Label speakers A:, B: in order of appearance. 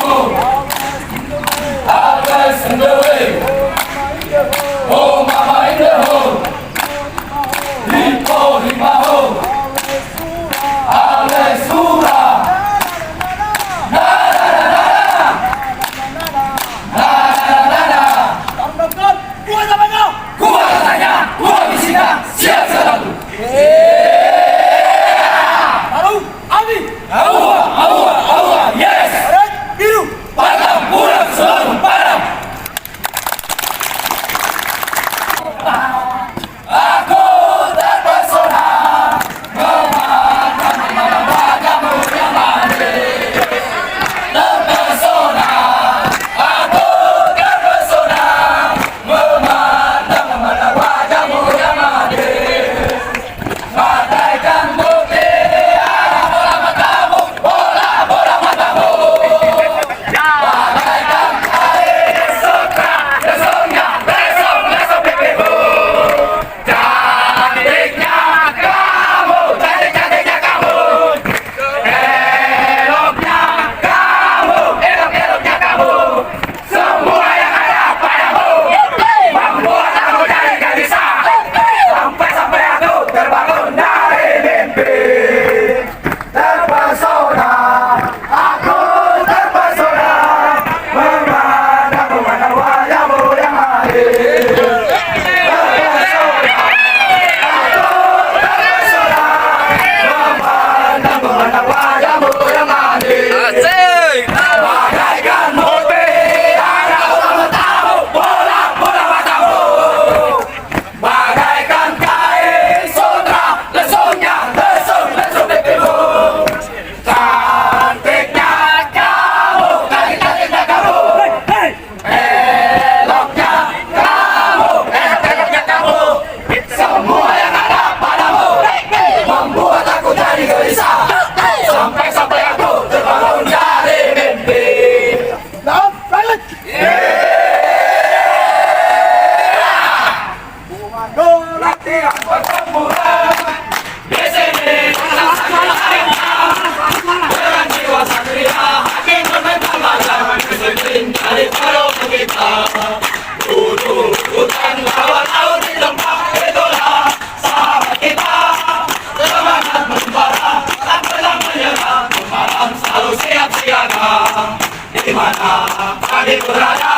A: home. Harvest in the way. Oh, mama in the home. Hippo, hippa home. Ale sura. Na na na na na. Na na na na.
B: Kuha namanya.
A: Kuha katanya, kuha bisita, siap selalu. Aua, yes.
B: Biru.
A: Padam, pulang selalu padam. Aku terpesona memandang wajahmu yang manis. Terpesona, aku terpesona memandang wajahmu yang manis. Bagaikan bukti arah bola matamu, bola matamu. Bagaikan air sutra, lesungnya, lesung pipimu. Cantiknya kamu, cantiknya kamu. Eloknya kamu, eloknya kamu. Semua yang ada padamu membuat aku jadi gelisah. Sampai aku terbangun dari mimpi. Terpesona, aku terpesona memandang wajahmu yang manis. Terpesona, aku terpesona memandang wajahmu yang manis. Bagaikan mutiara bola matamu, bola matamu. Bagaikan kain sutra, lesungnya, lesung pipimu. Cantiknya kamu, cantiknya kamu. Eloknya kamu, semua yang ada padamu membuat aku jadi gelisah. Sampai aku terbangun dari mimpi.
B: Dalam. Balik.
A: Latihan pertempuran di sini dengan jiwa satria, hakim menentang lawan disiplin dari para kita. Duduk hutan lawan laut di lembah, itulah sahabat kita. Semangat membara, tak pernah menyerah, malam selalu siap siaga. Di mana pagi berada,